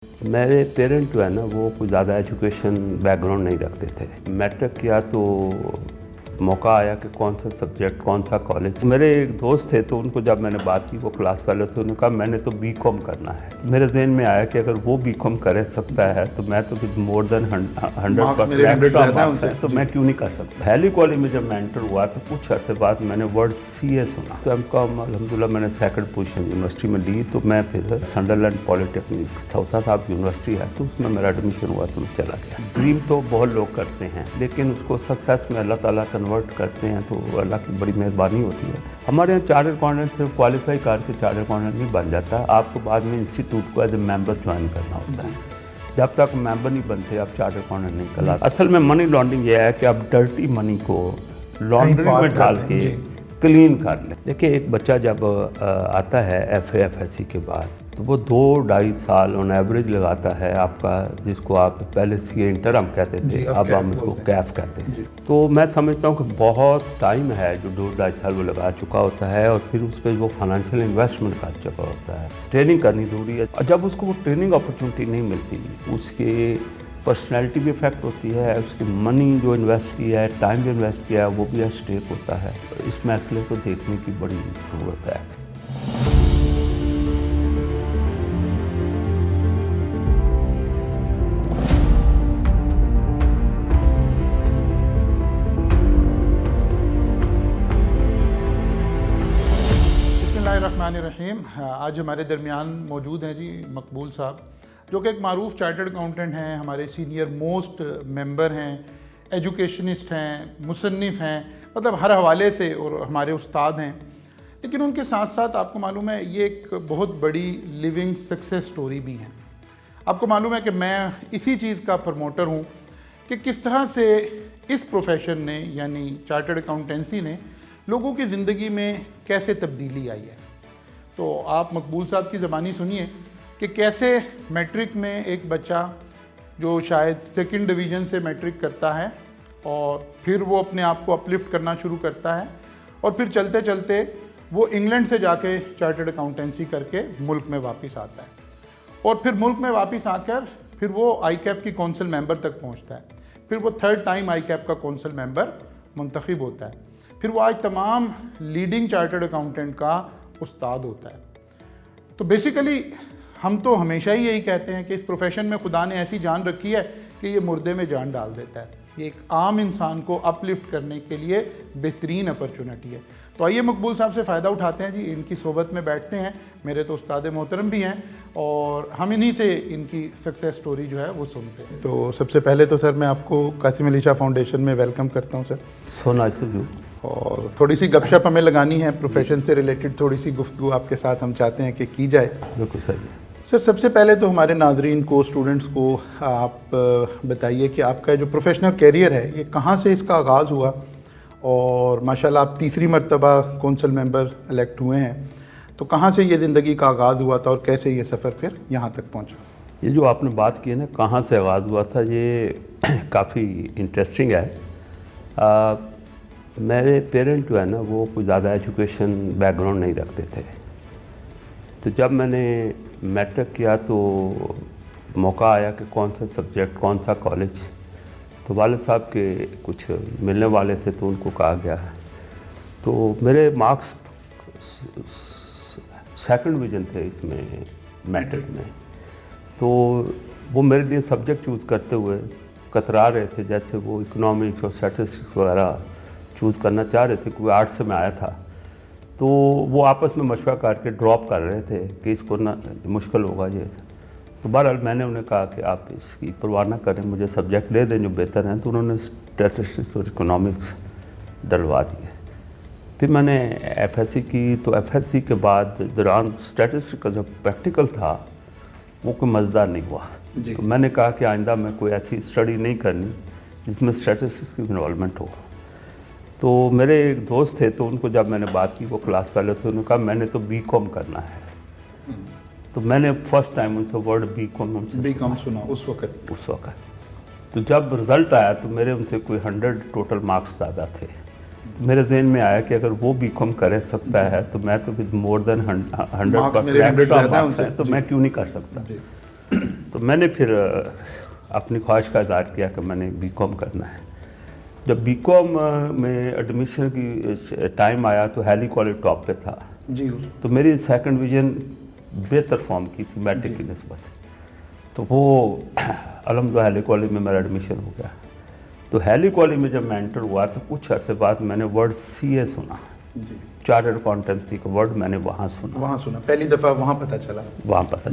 میرے پیرنٹ جو ہے نا وہ کوئی زیادہ ایجوکیشن بیک گراؤنڈ نہیں رکھتے تھے. میٹرک کیا تو موقع آیا کہ کون سا سبجیکٹ کون سا کالج. میرے ایک دوست تھے تو ان کو جب میں نے بات کی وہ کلاس پہلے تو انہوں نے کہا میں نے تو بی کام کرنا ہے. میرے ذہن میں آیا کہ اگر وہ بی کام کر سکتا ہے تو میں تو مور دین 100% تو میں کیوں نہیں کر سکتا. ہیلی کالج میں جب میں انٹر ہوا تو کچھ عرصے بعد میں نے ورڈ سی اے سنا تو ایم کام الحمدللہ میں نے سیکنڈ پوزیشن یونیورسٹی میں لی. تو میں پھر سنڈرلینڈ پالی ٹیکنیک تھوسا صاحب یونیورسٹی ہے تو اس میں میرا ایڈمیشن ہوا تو میں چلا گیا. ڈریم تو بہت لوگ کرتے ہیں لیکن اس کو سکسیس میں اللہ تعالیٰ کنورٹ کرتے ہیں تو اللہ کی بڑی مہربانی ہوتی ہے. ہمارے یہاں چارٹرڈ اکاؤنٹنٹ صرف کوالیفائی کر کے چارٹرڈ اکاؤنٹنٹ نہیں بن جاتا. آپ کو بعد میں انسٹیٹیوٹ کو ایز اے ممبر جوائن کرنا ہوتا ہے. جب تک ممبر نہیں بنتے آپ چارٹرڈ اکاؤنٹنٹ نہیں کراتے. اصل میں منی لانڈرنگ یہ ہے کہ آپ ڈرٹی منی کو لانڈری میں ڈال کے کلین کر لیں. دیکھیں ایک بچہ جب آتا ہے F A F S C کے بعد تو وہ 2-2.5 سال آن ایوریج لگاتا ہے آپ کا, جس کو آپ پہلے سی اے انٹر ہم کہتے تھے اب ہم اس کو کیف کہتے ہیں. تو میں سمجھتا ہوں کہ بہت ٹائم ہے جو 2-2.5 سال وہ لگا چکا ہوتا ہے اور پھر اس پہ وہ فائنینشیل انویسٹمنٹ کر چکا ہوتا ہے. ٹریننگ کرنی ضروری ہے. جب اس کو وہ ٹریننگ اپرچونٹی نہیں ملتی اس کے پرسنالٹی بھی افیکٹ ہوتی ہے, اس کی منی جو انویسٹ کیا ہے ٹائم جو انویسٹ کیا ہے وہ بھی اسٹیک ہوتا ہے. اس مسئلے کو دیکھنے کی بڑی ضرورت ہے. الرحمن الرحیم. آج ہمارے درمیان موجود ہیں جی مقبول صاحب جو کہ ایک معروف چارٹرڈ اکاؤنٹنٹ ہیں, ہمارے سینئر موسٹ ممبر ہیں, ایجوکیشنسٹ ہیں, مصنف ہیں, مطلب ہر حوالے سے, اور ہمارے استاد ہیں. لیکن ان کے ساتھ ساتھ آپ کو معلوم ہے یہ ایک بہت بڑی لیونگ سکسیس سٹوری بھی ہیں. آپ کو معلوم ہے کہ میں اسی چیز کا پروموٹر ہوں کہ کس طرح سے اس پروفیشن نے یعنی چارٹرڈ اکاؤنٹنسی نے لوگوں کی زندگی میں کیسے تبدیلی آئی ہے. تو آپ مقبول صاحب کی زبانی سنیے کہ کیسے میٹرک میں ایک بچہ جو شاید سیکنڈ ڈویژن سے میٹرک کرتا ہے اور پھر وہ اپنے آپ کو اپلفٹ کرنا شروع کرتا ہے اور پھر چلتے چلتے وہ انگلینڈ سے جا کے چارٹرڈ اکاؤنٹنسی کر کے ملک میں واپس آتا ہے اور پھر ملک میں واپس آ کر پھر وہ آئی کیپ کی کونسل ممبر تک پہنچتا ہے. پھر وہ 3rd ٹائم آئی کیپ کا کونسل ممبر منتخب ہوتا ہے. پھر وہ آج تمام لیڈنگ چارٹرڈ اکاؤنٹنٹ کا استاد ہوتا ہے. تو بیسیکلی ہم تو ہمیشہ ہی یہی کہتے ہیں کہ اس پروفیشن میں خدا نے ایسی جان رکھی ہے کہ یہ مردے میں جان ڈال دیتا ہے. یہ ایک عام انسان کو اپ لفٹ کرنے کے لیے بہترین اپرچونٹی ہے. تو آئیے مقبول صاحب سے فائدہ اٹھاتے ہیں جی, ان کی صحبت میں بیٹھتے ہیں. میرے تو استاد محترم بھی ہیں اور ہم انہی سے ان کی سکسیس سٹوری جو ہے وہ سنتے ہیں. تو سب سے پہلے تو سر میں آپ کو قاسم علی شاہ فاؤنڈیشن میں ویلکم کرتا ہوں سر. سونا سے جو اور تھوڑی سی گپ شپ ہمیں لگانی ہے, پروفیشن سے ریلیٹڈ تھوڑی سی گفتگو آپ کے ساتھ ہم چاہتے ہیں کہ کی جائے. بالکل صحیح ہے سر. سب سے پہلے تو ہمارے ناظرین کو, اسٹوڈنٹس کو آپ بتائیے کہ آپ کا جو پروفیشنل کیریئر ہے یہ کہاں سے اس کا آغاز ہوا, اور ماشاءاللہ آپ تیسری مرتبہ کونسل ممبر الیکٹ ہوئے ہیں, تو کہاں سے یہ زندگی کا آغاز ہوا تھا اور کیسے یہ سفر پھر یہاں تک پہنچا. یہ جو آپ نے بات کی ہے نا کہاں سے آغاز ہوا تھا, یہ کافی انٹرسٹنگ ہے. میرے پیرنٹ جو ہے نا وہ کوئی زیادہ ایجوکیشن بیک گراؤنڈ نہیں رکھتے تھے. تو جب میں نے میٹرک کیا تو موقع آیا کہ کون سا سبجیکٹ کون سا کالج, تو والد صاحب کے کچھ ملنے والے تھے تو ان کو کہا گیا. تو میرے مارکس سیکنڈ ڈویژن تھے اس میں میٹرک میں, تو وہ میرے لیے سبجیکٹ چوز کرتے ہوئے کترا رہے تھے, جیسے وہ اکنامکس اور اسٹیٹسٹکس وغیرہ چوز کرنا چاہ رہے تھے. کوئی آرٹس سے میں آیا تھا تو وہ آپس میں مشورہ کر کے ڈراپ کر رہے تھے کہ اس کو نہ مشکل ہوگا یہ. تو بہرحال میں نے انہیں کہا کہ آپ اس کی پرواہ نہ کریں, مجھے سبجیکٹ دے دیں جو بہتر ہیں. تو انہوں نے اسٹیٹسٹکس اور اکنامکس ڈلوا دیے. پھر میں نے ایف ایس سی کی, تو ایف ایس سی کے بعد دوران اسٹیٹسٹکس کا جو پریکٹیکل تھا وہ کوئی مزیدار نہیں ہوا. تو میں نے کہا کہ آئندہ میں کوئی ایسی اسٹڈی نہیں کرنی جس میں اسٹیٹسٹکس کی انوالومنٹ ہو. تو میرے ایک دوست تھے تو ان کو جب میں نے بات کی وہ کلاس پہلے تو انہوں نے کہا میں نے تو بی کام کرنا ہے. تو میں نے فرسٹ ٹائم ان سے ورڈ بی کام سنا اس وقت. تو جب رزلٹ آیا تو میرے ان سے کوئی 100 ٹوٹل مارکس زیادہ تھے. میرے ذہن میں آیا کہ اگر وہ بی کام کر سکتا ہے تو میں تو مور دین 100% تو میں کیوں نہیں کر سکتا. تو میں نے پھر اپنی خواہش کا اظہار کیا کہ میں نے BCom کرنا ہے. جب BCom میں ایڈمیشن کی ٹائم آیا تو ہیلی کالج ٹاپ پہ تھا جی. تو میری سیکنڈ ڈویژن بہتر فارم کی تھی میٹرک کی نسبت. تو وہ الحمدللہ ہیلی کالج میں میرا ایڈمیشن ہو گیا. تو ہیلی کالج میں جب میں انٹر ہوا تو کچھ عرصے بعد میں نے ورڈ CA سنا, چارٹرڈ اکاؤنٹنسی کا ورڈ میں نے وہاں سنا, پہلی دفعہ وہاں پتہ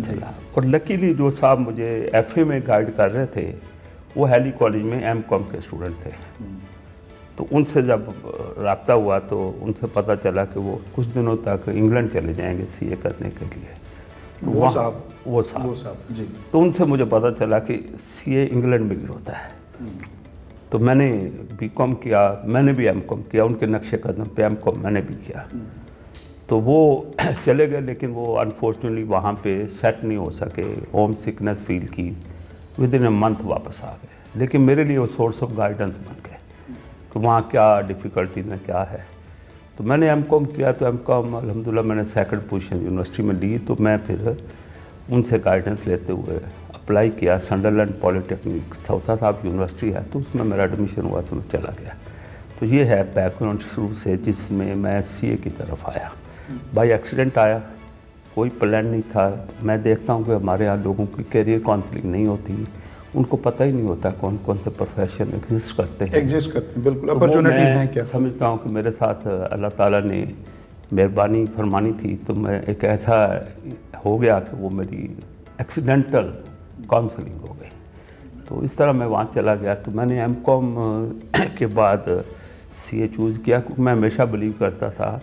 چلا. اور لکیلی جو صاحب مجھے FA میں گائیڈ کر رہے تھے وہ ہیلی کالج میں MCom کے اسٹوڈنٹ تھے. تو ان سے جب رابطہ ہوا تو ان سے پتہ چلا کہ وہ کچھ دنوں تک انگلینڈ چلے جائیں گے CA کرنے کے لیے. وہ صاحب جی. تو ان سے مجھے پتہ چلا کہ CA انگلینڈ میں بھی ہوتا ہے. تو میں نے BCom کیا, میں نے بھی MCom کیا, ان کے نقش قدم پہ MCom میں نے بھی کیا. تو وہ چلے گئے لیکن وہ انفارچونیٹلی وہاں پہ سیٹ نہیں ہو سکے, ہوم سکنس فیل کی, ود ان اے منتھ واپس آ گئے. لیکن میرے لیے وہ سورس آف گائیڈنس بن گئے کہ وہاں کیا ڈیفیکلٹیز ہیں کیا ہے. تو میں نے MCom کیا تو MCom الحمدللہ میں نے سیکنڈ پوزیشن یونیورسٹی میں لی. تو میں پھر ان سے گائیڈنس لیتے ہوئے اپلائی کیا سنڈرلینڈ پولی ٹیکنک سوسا صاحب یونیورسٹی ہے, تو اس میں میرا ایڈمیشن ہوا تو میں چلا گیا. تو یہ ہے بیک گراؤنڈ شروع سے جس میں میں CA کی طرف آیا. بائی ایکسیڈنٹ آیا, کوئی پلان نہیں تھا. میں دیکھتا ہوں کہ ہمارے یہاں لوگوں کی کیریئر کاؤنسلنگ نہیں ہوتی, ان کو پتہ ہی نہیں ہوتا کون کون سے پروفیشن ایگزسٹ کرتے ہیں. بالکل اپرچونٹیز ہیں کیا. سمجھتا ہوں کہ میرے ساتھ اللہ تعالیٰ نے مہربانی فرمانی تھی تو میں ایک ایسا ہو گیا کہ وہ میری ایکسیڈنٹل کاؤنسلنگ ہو گئی. تو اس طرح میں وہاں چلا گیا. تو میں نے MCom کے بعد CA چوز کیا کیونکہ میں ہمیشہ بلیو کرتا تھا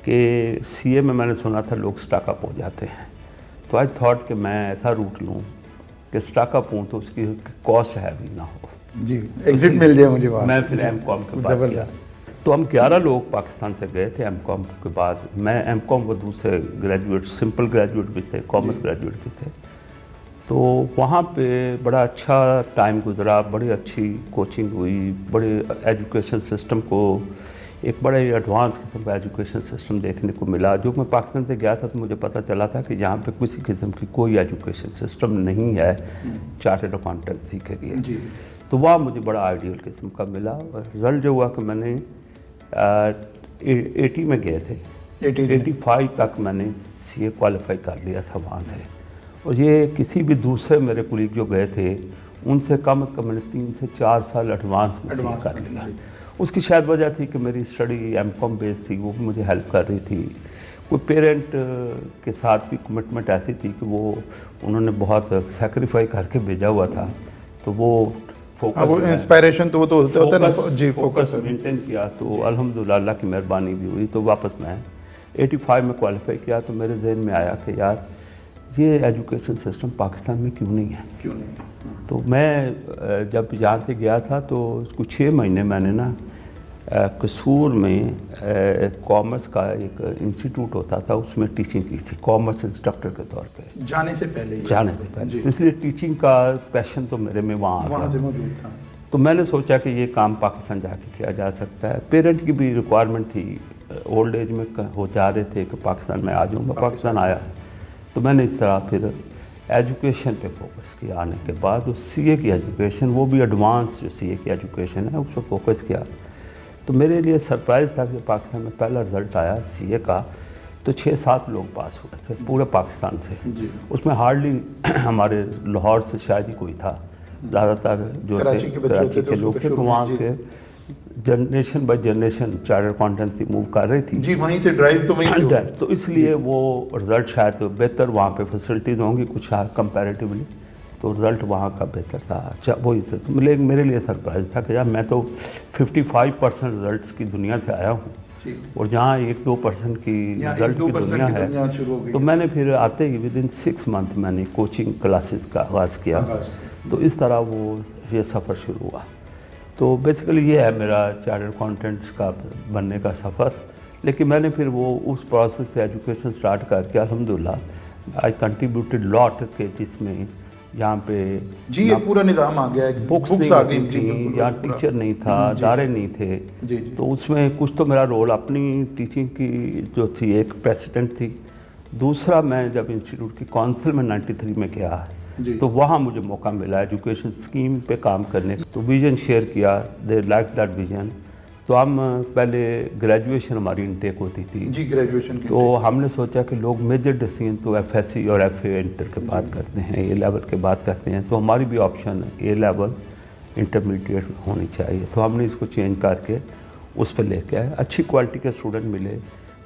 کہ CA میں نے سنا تھا لوگ اسٹاک اپ ہو جاتے ہیں. تو آئی تھاٹ کہ میں ایسا روٹ لوں کہ اسٹاک اپ ہوں تو اس کی کاسٹ ہیوی نہ ہو. جی, ایگزٹ مل جائے مجھے. میں پھر MCom کے بعد کیا. تو ہم 11 لوگ پاکستان سے گئے تھے MCom کے بعد. میں MCom وہ دوسرے گریجویٹ, سمپل گریجویٹ بھی تھے, کامرس گریجویٹ بھی تھے. تو وہاں پہ بڑا اچھا ٹائم گزرا, بڑی اچھی کوچنگ ہوئی, بڑے ایجوکیشن سسٹم کو ایک بڑے ایڈوانس قسم کا ایجوکیشن سسٹم دیکھنے کو ملا. جو میں پاکستان سے گیا تھا تو مجھے پتہ چلا تھا کہ یہاں پہ کسی قسم کی کوئی ایجوکیشن سسٹم نہیں ہے چارٹرڈ اکاؤنٹنسی کے لیے. تو وہاں مجھے بڑا آئیڈیل قسم کا ملا. اور رزلٹ جو ہوا کہ میں نے 80 میں گئے تھے, 85 تک میں نے CA کوالیفائی کر لیا تھا وہاں سے. اور یہ کسی بھی دوسرے میرے کولیگ جو گئے تھے ان سے کم از کم میں نے 3 سے 4 سال ایڈوانس میں CA کر لیا. اس کی شاید وجہ تھی کہ میری اسٹڈی MCom بیس تھی, وہ بھی مجھے ہیلپ کر رہی تھی. کوئی پیرنٹ کے ساتھ بھی کمٹمنٹ ایسی تھی کہ وہ انہوں نے بہت سیکریفائی کر کے بھیجا ہوا تھا. تو وہ انسپائریشن تو وہ تو ہوتا ہے نا. جی, فوکس مینٹین کیا. تو الحمدللہ اللہ کی مہربانی بھی ہوئی. تو واپس میں 85 میں کوالیفائی کیا. تو میرے ذہن میں آیا کہ یار یہ ایجوکیشن سسٹم پاکستان میں کیوں نہیں ہے. تو میں جب یہاں سے گیا تھا تو کچھ 6 مہینے میں نے نا قصور میں کامرس کا ایک انسٹیٹیوٹ ہوتا تھا, اس میں ٹیچنگ کی تھی کامرس انسٹرکٹر کے طور پہ. جانے سے پہلے تو اس لیے ٹیچنگ کا پیشن تو میرے میں وہاں سے موجود تھا. تو میں نے سوچا کہ یہ کام پاکستان جا کے کیا جا سکتا ہے. پیرنٹ کی بھی ریکوائرمنٹ تھی, اولڈ ایج میں ہو جا رہے تھے کہ پاکستان میں آ جاؤں. میں پاکستان آیا. تو میں نے اس طرح پھر ایجوکیشن پہ فوکس کیا. آنے کے بعد اس CA کی ایجوکیشن, وہ بھی ایڈوانس جو CA کی ایجوکیشن ہے, اس پہ فوکس کیا. تو میرے لیے سرپرائز تھا کہ پاکستان میں پہلا رزلٹ آیا CA کا تو 6-7 لوگ پاس ہوئے تھے پورے پاکستان سے. اس میں ہارڈلی ہمارے لاہور سے شاید ہی کوئی تھا, زیادہ تر جو تھے کراچی کے لوگ تھے. تو وہاں کے generation by generation chartered accountancy move کر رہی تھی. جی, وہیں سے ڈرائیو تو وہیں سے. تو اس لیے وہ رزلٹ شاید بہتر, وہاں پہ فیسلٹیز ہوں گی کچھ کمپیریٹیولی, تو رزلٹ وہاں کا بہتر تھا. اچھا وہی سے میرے لیے سرپرائز تھا کہ یار میں تو 55% رزلٹس کی دنیا سے آیا ہوں اور جہاں 1-2% کی رزلٹ کی دنیا ہے. تو میں نے پھر آتے ہی ود ان 6 منتھ میں نے کوچنگ کلاسز کا آغاز کیا. تو اس طرح وہ یہ سفر شروع ہوا. تو بیسیکلی یہ ہے میرا چارٹرڈ اکاؤنٹنٹس کا بننے کا سفر. لیکن میں نے پھر وہ اس پروسیس سے ایجوکیشن سٹارٹ کر کے الحمدللہ آئی کنٹریبیوٹیڈ لاٹ کے جس میں یہاں پہ جی یہ پورا نظام آ گیا ہے, بکس آ گئی تھیں, یا ٹیچر نہیں تھا, ادارے نہیں تھے. تو اس میں کچھ تو میرا رول اپنی ٹیچنگ کی جو تھی ایک پریسیڈنٹ تھی. دوسرا میں جب انسٹیٹیوٹ کی کونسل میں 93 میں گیا تو وہاں مجھے موقع ملا ایجوکیشن اسکیم پہ کام کرنے کا. تو ویژن شیئر کیا, دے لائک دیٹ ویژن. تو ہم پہلے گریجویشن ہماری انٹیک ہوتی تھی جی, گریجویشن کی. تو ہم نے سوچا کہ لوگ میجر ڈیسیجن تو ایف ایس سی اور ایف اے انٹر کے بعد کرتے ہیں, اے لیول کے بعد کرتے ہیں. تو ہماری بھی آپشن اے لیول انٹرمیڈیٹ ہونی چاہیے. تو ہم نے اس کو چینج کر کے اس پہ لے کے آئے. اچھی کوالٹی کے اسٹوڈنٹ ملے.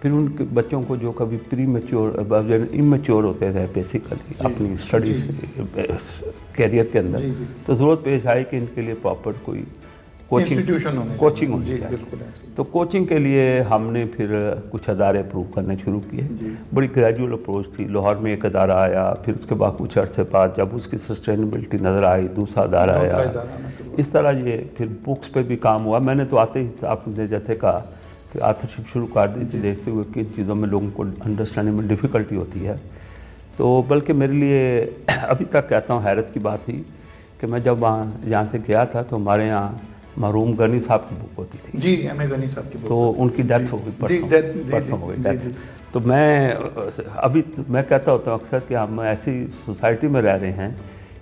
پھر ان کے بچوں کو جو کبھی پری میچور اممیچور ہوتے تھے بیسیکلی اپنی اسٹڈیز کیریئر کے اندر, تو ضرورت پیش آئی کہ ان کے لیے پراپر کوئی کوچنگ ہونی چاہیے. تو کوچنگ کے لیے ہم نے پھر کچھ ادارے اپروو کرنے شروع کیے. بڑی گریجول اپروچ تھی. لاہور میں ایک ادارہ آیا, پھر اس کے بعد کچھ عرصے بعد جب اس کی سسٹینیبلٹی نظر آئی دوسرا ادارہ آیا. اس طرح یہ پھر بکس پہ بھی کام ہوا. میں نے تو آتے ہی آپ نے جیسے کہا کہ آتھرشپ شروع کر دی تھی, دیکھتے ہوئے کن چیزوں میں لوگوں کو انڈرسٹینڈنگ میں ڈیفیکلٹی ہوتی ہے. تو بلکہ میرے لیے ابھی تک کہتا ہوں حیرت کی بات تھی کہ میں جب یہاں سے گیا تھا تو ہمارے یہاں مرحوم غنی صاحب کی بک ہوتی تھی. جی, ایم اے غنی صاحب کی بک. تو ان کی ڈیتھ ہو گئی پرسوں ہو گئی ڈیتھ. تو میں ابھی میں کہتا ہوتا ہوں اکثر کہ ہم ایسی سوسائٹی میں رہ رہے ہیں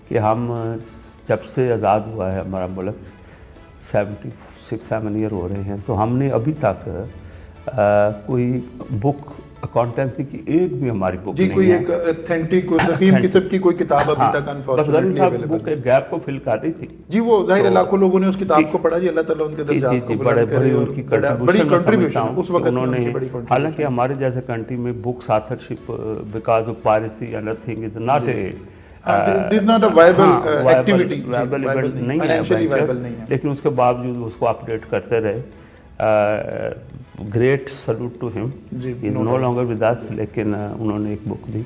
کہ ہم جب سے آزاد ہوا ہے ہمارا ملک 7 ایئر ہو رہے ہیں, تو ہم نے ابھی تک کوئی بک اکاؤنٹنسی کی ایک بھی ہماری بک نہیں ہے. کوئی ایک اتھینٹک ضخیم قسم کی کوئی کتاب ابھی تک انفارچونیٹلی اویلیبل بک ایک گیپ کو فل کر رہی تھی. جی, وہ ظاہر لاکھوں لوگوں نے اس کتاب کو پڑھا. جی, اللہ تعالیٰ ان کے درجات کو بلند کرے. ان کی بڑی کنٹریبیوشن اس وقت انہوں نے, حالانکہ ہمارے جیسے کنٹری میں books authorship because of piracy and other thing is not a This is not a viable activity. نہیں ہے, لیکن اس کے باوجود اس کو اپڈیٹ کرتے رہے. گریٹ سلوٹ ٹو ہم, از نو لانگر ود اس, لیکن انہوں نے ایک بک دی.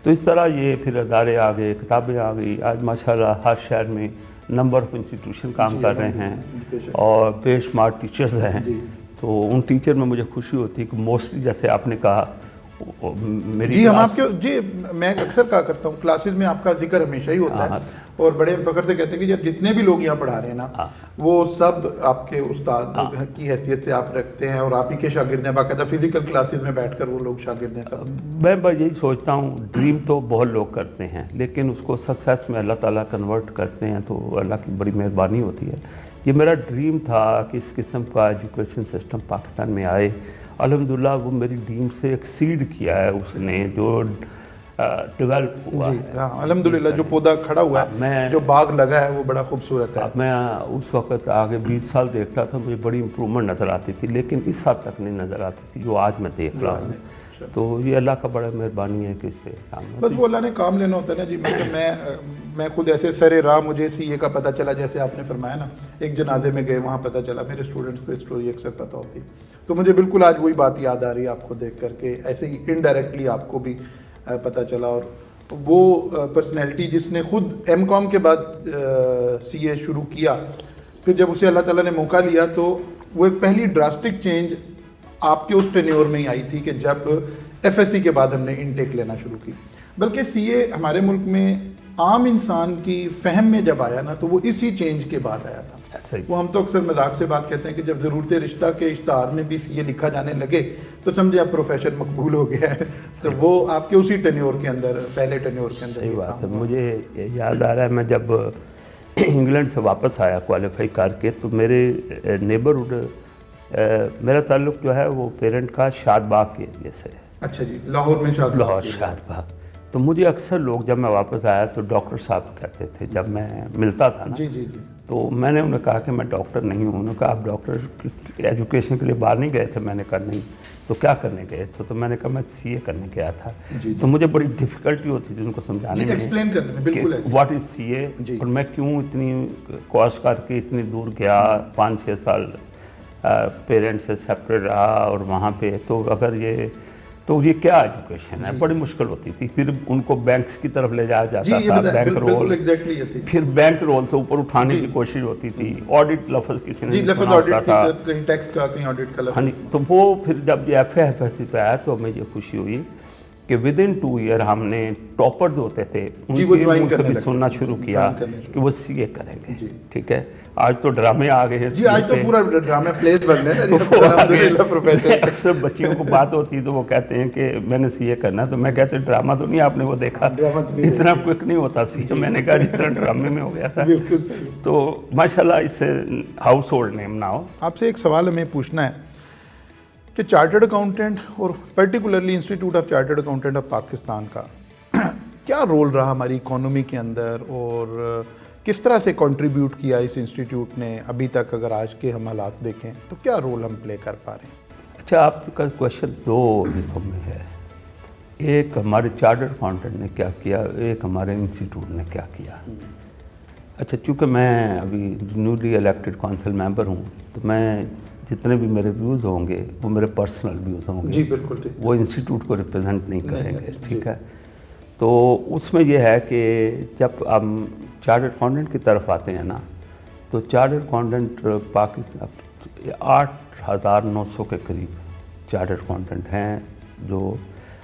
تو اس طرح یہ پھر ادارے آ گئے, کتابیں آ گئی. آج ماشاءاللہ ہر شہر میں نمبر آف انسٹیٹیوشن کام کر رہے ہیں اور بے شمار ٹیچرز ہیں. تو ان ٹیچر میں مجھے خوشی ہوتی ہے کہ موسٹلی جیسے آپ نے کہا میری جی, ہم آپ کے جی میں اکثر کہا کرتا ہوں کلاسز میں آپ کا ذکر ہمیشہ ہی ہوتا ہے, اور بڑے فخر سے کہتے ہیں کہ جتنے بھی لوگ یہاں پڑھا رہے ہیں نا وہ سب آپ کے استاد کی حیثیت سے آپ رکھتے ہیں, اور آپ ہی کے شاگرد ہیں. باقاعدہ فزیکل کلاسز میں بیٹھ کر وہ لوگ شاگرد ہیں سب. میں بس یہی سوچتا ہوں, ڈریم تو بہت لوگ کرتے ہیں لیکن اس کو سکسیس میں اللہ تعالیٰ کنورٹ کرتے ہیں, تو اللہ کی بڑی مہربانی ہوتی ہے. یہ میرا ڈریم تھا کہ اس قسم کا ایجوکیشن سسٹم پاکستان میں آئے. الحمدللہ وہ میری ڈریم سے ایکسیڈ کیا ہے اس نے, جو ڈیولپ ہوا ہے. الحمدللہ جو پودا کھڑا ہوا ہے, جو باغ لگا ہے, وہ بڑا خوبصورت ہے. میں اس وقت آگے 20 سال دیکھتا تھا, مجھے بڑی امپرومنٹ نظر آتی تھی, لیکن اس حد تک نہیں نظر آتی تھی جو آج میں دیکھ رہا ہوں. تو یہ اللہ کا بڑا مہربانی ہے کہ اس پہ کام بس وہ اللہ نے کام لینا ہوتا ہے نا جی. میں خود ایسے سر راہ مجھے سی اے کا پتہ چلا, جیسے آپ نے فرمایا نا, ایک جنازے میں گئے وہاں پتہ چلا. میرے اسٹوڈنٹس کو اسٹوری اکثر پتہ ہوتی, تو مجھے بالکل آج وہی بات یاد آ رہی ہے آپ کو دیکھ کر کے. ایسے ہی انڈائریکٹلی آپ کو بھی پتہ چلا. اور وہ پرسنالٹی جس نے خود ایم کام کے بعد سی اے شروع کیا, پھر جب اسے اللہ تعالیٰ نے موقع لیا تو وہ ایک پہلی ڈراسٹک چینج آپ کے اس ٹینیور میں ہی آئی تھی کہ جب ایف ایس سی کے بعد ہم نے انٹیک لینا شروع کی. بلکہ سی اے ہمارے ملک میں عام انسان کی فہم میں جب آیا نا, تو وہ اسی چینج کے بعد آیا تھا. وہ ہم تو اکثر مذاق سے بات کہتے ہیں کہ جب ضرورت رشتہ کے اشتہار میں بھی سی اے لکھا جانے لگے تو سمجھے اب پروفیشن مقبول ہو گیا ہے. تو وہ آپ کے اسی ٹینیور کے اندر, پہلے ٹینیور کے اندر. صحیح بات ہے. مجھے یاد آ رہا ہے, میں جب انگلینڈ سے واپس آیا کوالیفائی کر کے, تو میرے نیبرہڈ میرا تعلق جو ہے وہ پیرنٹ کا شاد باغ کے ایریے سے. اچھا جی, لاہور میں شاد باغ. تو مجھے اکثر لوگ جب میں واپس آیا تو ڈاکٹر صاحب کہتے تھے جب میں ملتا تھا نا. جی جی جی. تو میں نے انہیں کہا کہ میں ڈاکٹر نہیں ہوں. انہوں نے کہا آپ ڈاکٹر ایجوکیشن کے لیے باہر نہیں گئے تھے. میں نے کہا نہیں. تو کیا کرنے گئے تھے؟ تو میں نے کہا میں سی اے کرنے گیا تھا. تو مجھے بڑی ڈیفیکلٹی ہوتی تھی ان کو سمجھانے میں واٹ از سی اے, اور میں کیوں اتنی کوشش کر کے اتنی دور گیا, 5-6 سال پیرنٹس سے سیپریٹ رہا, اور وہاں پہ تو اگر یہ کیا ایجوکیشن ہے, بڑی مشکل ہوتی تھی. پھر ان کو بینکس کی طرف لے جایا جاتا تھا, بینک رول, پھر بینک رول سے اوپر اٹھانے کی کوشش ہوتی تھی. آڈٹ لفظ کسی نے سنا ہوتا تھا, کہیں ٹیکس کا, کہیں آڈٹ کا لفظ. ہاں جی. تو وہ پھر جب یہ ایف ایس سی پہ آیا تو ہمیں یہ خوشی ہوئی کہ ود ان 2 ईयर हमने टॉपर जो होते थे जी, वो ज्वाइन उनसे करने भी लगे, सुनना शुरू किया ज्वाइन करने शुरू। कि वो सीए करेंगे। ठीक है, आज तो ड्रामे आ गए हैं जी, आज तो CA पे। पूरा ड्रामा प्लेस बन रहे हैं ना जी, वो आगे- अल्हम्दुलिल्लाह प्रोफेसर। अक्सर बच्चियों को बात होती है तो वो कहते हैं कि मैंने सीए करना है, तो मैं कहते ड्रामा तो नहीं आपने वो देखा, ड्रामा तो नहीं इतना क्विक नहीं होता सीए। मैंने कहा जितना ड्रामे में हो गया था। बिल्कुल सही। तो माशाल्लाह इससे हाउस होल्ड नेम ना हो। आपसे एक सवाल हमें पूछना है कि चार्टर्ड अकाउंटेंट और particularly institute of chartered accountant of Pakistan का क्या रोल रहा हमारी इकोनॉमी के अंदर, और किस तरह से कंट्रीब्यूट किया इस इंस्टीट्यूट ने अभी तक, अगर आज के हम हालात देखें तो क्या रोल हम प्ले कर पा रहे हैं? अच्छा, आपका क्वेश्चन 2 हिस्सों में है। एक हमारे चार्टर्ड अकाउंटेंट ने क्या किया, एक हमारे इंस्टीट्यूट ने क्या किया। अच्छा, चूँकि मैं अभी न्यूली इलेक्टेड काउंसिल मेंबर हूँ, तो मैं जितने भी मेरे व्यूज़ होंगे वो मेरे पर्सनल व्यूज़ होंगे जी बिल्कुल ठीक। वो इंस्टीट्यूट को रिप्रेजेंट नहीं करेंगे। ठीक है, तो उसमें यह है कि जब हम चार्टर्ड अकाउंटेंट की तरफ आते हैं ना, तो चार्टर्ड अकाउंटेंट पाकिस्तान 8,900 के करीब चार्टर्ड अकाउंटेंट हैं। जो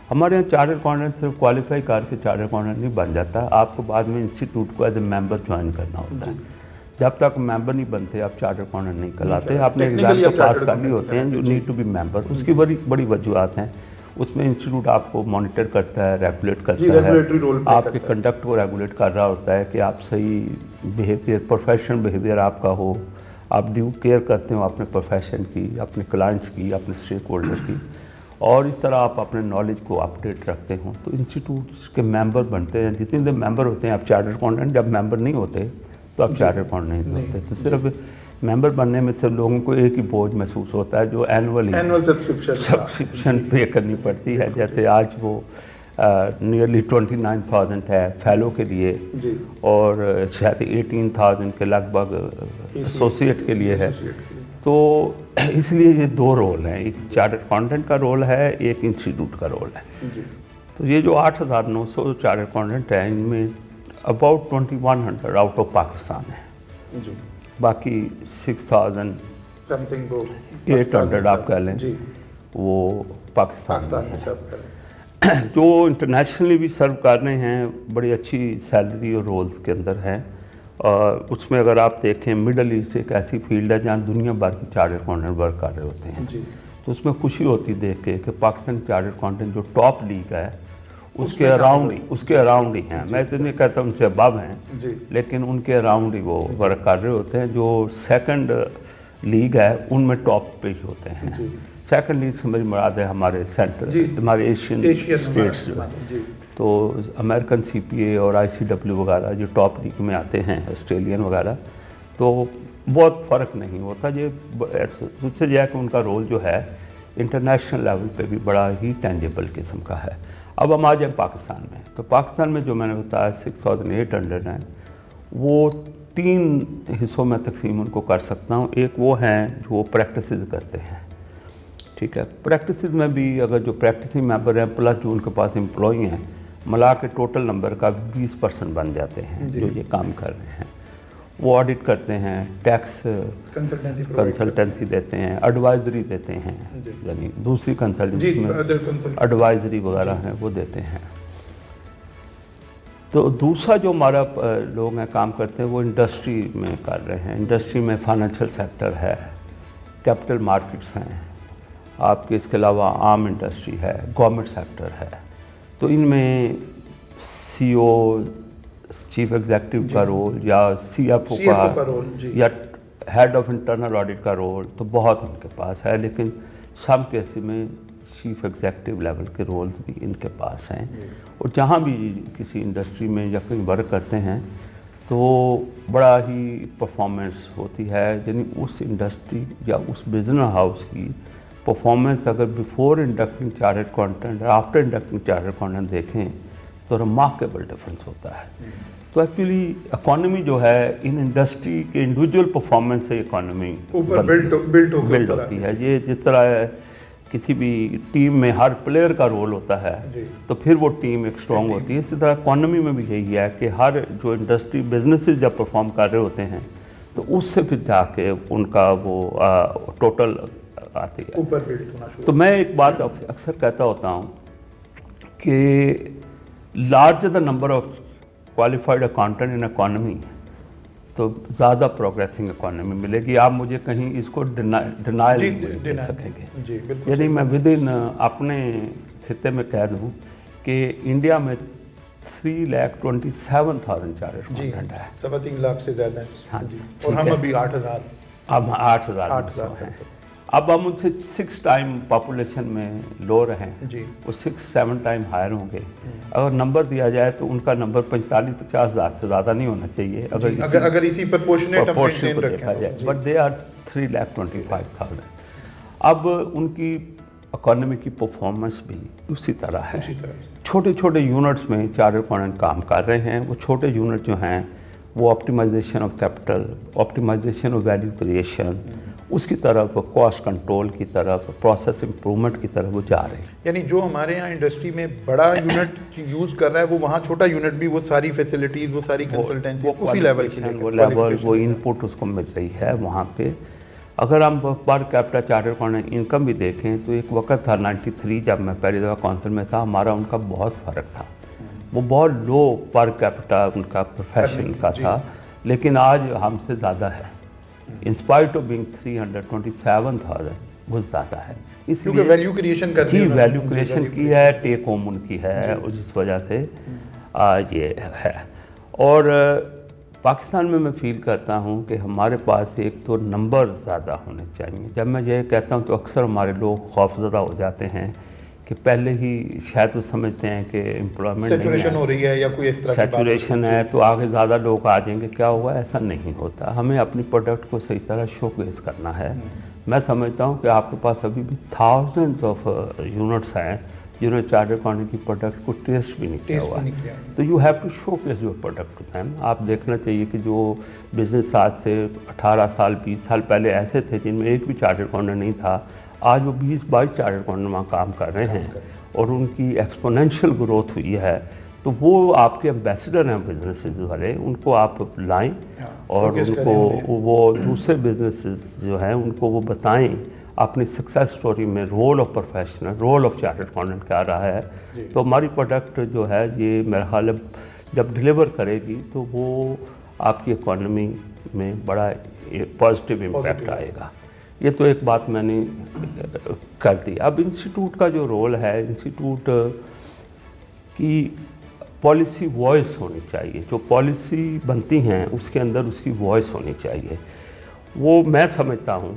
हमारे यहाँ चार्टर्ड अकाउंटेंट सिर्फ क्वालिफाई करके चार्टर्ड अकाउंटेंट नहीं बन जाता, आपको बाद में इंस्टीट्यूट को एज ए मेंबर ज्वाइन करना होता है। जब तक मेंबर नहीं बनते आप चार्टर्ड अकाउंटेंट नहीं कहलाते। आपने एग्जाम तो पास करनी होते हैं, जो नीड टू बी मेंबर। उसकी बड़ी बड़ी वजूहत हैं। उसमें इंस्टीट्यूट आपको मॉनिटर करता है, रेगुलेट करता है, आपके कंडक्ट को रेगुलेट कर रहा होता है कि आप सही बिहेवियर, प्रोफेशनल बिहेवियर आपका हो, आप ड्यू केयर करते हो अपने प्रोफेशन की, अपने क्लाइंट्स की, अपने स्टेक होल्डर की, और इस तरह आप अपने नॉलेज को अपडेट रखते हो। तो इंस्टीट्यूट के मेंबर बनते हैं। जितने देर मेंबर होते हैं आप चार्टर्ड अकाउंटेंट, जब मेंबर नहीं होते तो आप चार्टर्ड अकाउंटेंट नहीं होते। तो सिर्फ मेंबर बनने में सिर्फ लोगों को एक ही बोझ महसूस होता है, जो एनुअल सब्सक्रिप्शन पे करनी पड़ती है। जैसे आज वो नियरली 29,000 है फेलो के लिए, और शायद 18,000 के लगभग एसोसिएट के लिए है। तो इसलिए ये 2 रोल हैं, एक चार्टर्ड अकाउंटेंट का रोल है, एक इंस्टीट्यूट का रोल है। तो ये जो 8,900 चार्टर्ड अकाउंटेंट हैं, इनमें अबाउट 2100 आउट ऑफ पाकिस्तान है। बाकी 6,000 समथिंग वो 800 आप कह लें वो पाकिस्तान में है। जो इंटरनेशनली भी सर्व कर रहे हैं, बड़ी अच्छी सैलरी और रोल्स के अंदर हैं। और उसमें अगर आप देखें, मिडल ईस्ट एक ऐसी फील्ड है जहाँ दुनिया भर की चार्टर्ड अकाउंटेंट वर्क कर रहे होते हैं। तो उसमें खुशी होती देख के कि पाकिस्तान चार्टर्ड अकाउंटेंट जो टॉप लीग है उसके अराउंड ही हैं। मैं तो नहीं कहता उनसे अबव हैं, लेकिन उनके अराउंड ही वो वर्क कर रहे होते हैं। जो सेकंड लीग है उनमें टॉप पे ही होते हैं। सेकंड लीग से मेरी मुराद है हमारे सेंटर, हमारे एशियन स्टेट्स जो है। तो अमेरिकन CPA और ICW वगैरह जो टॉप लीग में आते हैं, ऑस्ट्रेलियन वगैरह, तो बहुत फ़र्क नहीं होता। ये उससे जो है कि उनका रोल जो है इंटरनेशनल लेवल पे भी बड़ा ही टेंजेबल किस्म का है। अब हम आ जाए पाकिस्तान में, तो पाकिस्तान में जो मैंने बताया 6,800 हैं, वो 3 हिस्सों में तकसीम उनको कर सकता हूँ। एक वो हैं जो प्रैक्टिसेस करते हैं। ठीक है, प्रैक्टिसेस में भी अगर जो प्रैक्टिसिंग मेंबर हैं प्लस जो उनके पास एम्प्लॉई हैं, मिला के टोटल नंबर का 20% बन जाते हैं जो ये काम कर रहे हैं। वो ऑडिट करते हैं, टैक्स कंसल्टेंसी देते हैं, एडवाइजरी देते हैं, यानी दूसरी कंसल्टेंसी में एडवाइजरी वगैरह हैं वो देते हैं। तो दूसरा जो हमारा लोग हैं काम करते हैं वो इंडस्ट्री में कर रहे हैं। इंडस्ट्री में फाइनेंशियल सेक्टर है, कैपिटल मार्केट्स हैं आपके, इसके अलावा आर्म इंडस्ट्री है, गवर्नमेंट सेक्टर है। तो इनमें CEO, चीफ एग्जीक्यूटिव का रोल या CFO का रोल या हेड ऑफ इंटरनल ऑडिट का रोल तो बहुत इनके पास है, लेकिन सम केस में चीफ एग्जीक्यूटिव लेवल के रोल भी इनके पास हैं। और जहाँ भी किसी इंडस्ट्री में या कहीं वर्क करते हैं तो बड़ा ही परफॉर्मेंस होती है, यानी उस इंडस्ट्री या उस बिजनेस हाउस की परफॉर्मेंस अगर बिफोर इंडक्टिंग चार्टर्ड अकाउंटेंट और आफ्टर इंडक्टिंग चार्टर्ड अकाउंटेंट देखें तो रिमार्केबल डिफरेंस होता है। तो एक्चुअली इकोनॉमी जो है इन इंडस्ट्री के इंडिविजुअल परफॉर्मेंस से इकोनॉमी बिल्ड होती है। ये जिस तरह किसी भी टीम में हर प्लेयर का रोल होता है तो फिर वो टीम एक स्ट्रॉन्ग होती है, इसी तरह इकोनॉमी में भी यही है कि हर जो इंडस्ट्री बिजनेसेस जब परफॉर्म कर रहे होते हैं तो उससे फिर जाके उनका वो टोटल आती है। तो मैं एक बात अक्सर कहता होता हूँ کہ larger the number of qualified accountant in economy تو زیادہ پروگریسنگ اکانومی ملے گی. آپ مجھے کہیں اس کو ڈینائل نہیں دے سکیں گے. یعنی میں ود ان اپنے خطے میں کہہ دوں کہ انڈیا میں 3,27,000 چارٹرڈ اکاؤنٹنٹ ہے. 3.25 لاکھ سے زیادہ ہیں. ہاں جی. اور ہم ابھی 8,000. اب 8,000 ہیں. اب ہم ان سے 6 ٹائم پاپولیشن میں لو رہے ہیں. جی. وہ 6-7 ٹائم ہائر ہوں گے. اگر نمبر دیا جائے تو ان کا نمبر 45-50 ہزار سے زیادہ نہیں ہونا چاہیے اگر اسی پرپورشنیٹ کو دیکھا جائے. But they are 3,25,000. اب ان کی اکانومی کی پرفارمنس بھی اسی طرح ہے. چھوٹے چھوٹے یونٹس میں چارٹرڈ اکاؤنٹنٹ کام کر رہے ہیں. وہ چھوٹے یونٹ جو ہیں وہ optimisation of capital, optimisation of value creation, اس کی طرف, کاسٹ کنٹرول کی طرف, پروسیس امپرومنٹ کی طرف وہ جا رہے ہیں. یعنی جو ہمارے یہاں انڈسٹری میں بڑا یونٹ یوز کر رہا ہے وہ وہاں چھوٹا یونٹ بھی وہ ساری فیسلٹیز, وہ ساری کنسلٹنسی اسی لیول کی, وہ لیول, وہ ان پٹ اس کو مل رہی ہے وہاں پہ. اگر ہم per capita chartered accountant income بھی دیکھیں تو ایک وقت تھا 93 جب میں پہلی دفعہ کونسل میں تھا, ہمارا ان کا بہت فرق تھا. وہ بہت لو پر کیپٹا ان کا پروفیشن کا تھا, لیکن آج ہم سے زیادہ ہے. انسپائٹ آف بینگ 327,000 بہت زیادہ ہے. اس لیے ویلیو کریشن کرتی ہے, ویلیو کریشن کی ہے, ٹیک ہوم ان کی ہے, اور جس وجہ سے یہ ہے. اور پاکستان میں فیل کرتا ہوں کہ ہمارے پاس ایک تو نمبر زیادہ ہونے چاہیے. جب میں یہ کہتا ہوں تو اکثر ہمارے لوگ خوفزدہ ہو جاتے ہیں کہ پہلے ہی شاید وہ سمجھتے ہیں کہ امپلائمنٹ سیچوریشن ہو رہی ہے یا کوئی اس طرح کی سیچوریشن ہے تو آگے زیادہ لوگ آ جائیں گے. کیا ہوا, ایسا نہیں ہوتا. ہمیں اپنی پروڈکٹ کو صحیح طرح شو کیس کرنا ہے. میں سمجھتا ہوں کہ آپ کے پاس ابھی بھی تھاؤزنڈز آف یونٹس ہیں جنہوں نے چارٹرڈ اکاؤنٹنٹ کی پروڈکٹ کو ٹیسٹ بھی نہیں کیا ہوا. تو you have to showcase your product to them. آپ دیکھنا چاہیے کہ جو بزنس آج سے 18 سال 20 سال پہلے ایسے تھے جن میں ایک بھی چارٹرڈ اکاؤنٹنٹ نہیں تھا, آج وہ 20-22 چارٹرڈ اکاؤنٹنٹ وہاں کام کر رہے ہیں اور ان کی ایکسپونینشیل گروتھ ہوئی ہے. تو وہ آپ کے امبیسڈر ہیں بزنسز والے, ان کو آپ لائیں اور ان کو وہ دوسرے بزنسز جو ہیں ان کو وہ بتائیں اپنی سکسیس سٹوری میں role of professional, role of chartered accountant کیا رہا ہے. تو ہماری پروڈکٹ جو ہے یہ میرا خیال ہے جب ڈلیور کرے گی تو وہ آپ کی اکانومی میں بڑا پازیٹیو امپیکٹ آئے گا. یہ تو ایک بات میں نے کر دی. اب انسٹیٹیوٹ کا جو رول ہے, انسٹیٹیوٹ کی پالیسی وائس ہونی چاہیے. جو پالیسی بنتی ہیں اس کے اندر اس کی وائس ہونی چاہیے. وہ میں سمجھتا ہوں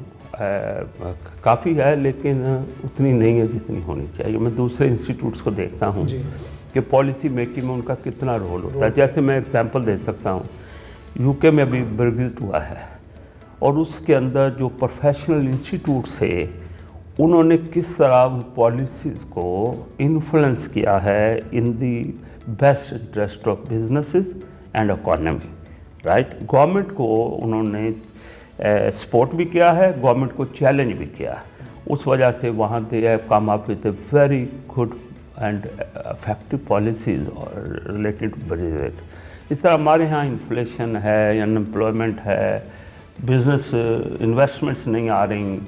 کافی ہے لیکن اتنی نہیں ہے جتنی ہونی چاہیے. میں دوسرے انسٹیٹیوٹس کو دیکھتا ہوں کہ پالیسی میکنگ میں ان کا کتنا رول ہوتا ہے. جیسے میں ایگزامپل دے سکتا ہوں, یو کے میں ابھی برگزٹ ہوا ہے اور اس کے اندر جو پروفیشنل انسٹیٹیوٹس تھے انہوں نے کس طرح پالیسیز کو انفلوئنس کیا ہے in the best interest of businesses and economy. Right, government کو انہوں نے سپورٹ بھی کیا ہے, گورنمنٹ کو چیلنج بھی کیا. اس وجہ سے وہاں they have come up with a very good and effective policies related to budget. اس طرح ہمارے یہاں انفلیشن ہے, ان امپلائمنٹ ہے, بزنس انویسٹمنٹس نہیں آ رہی,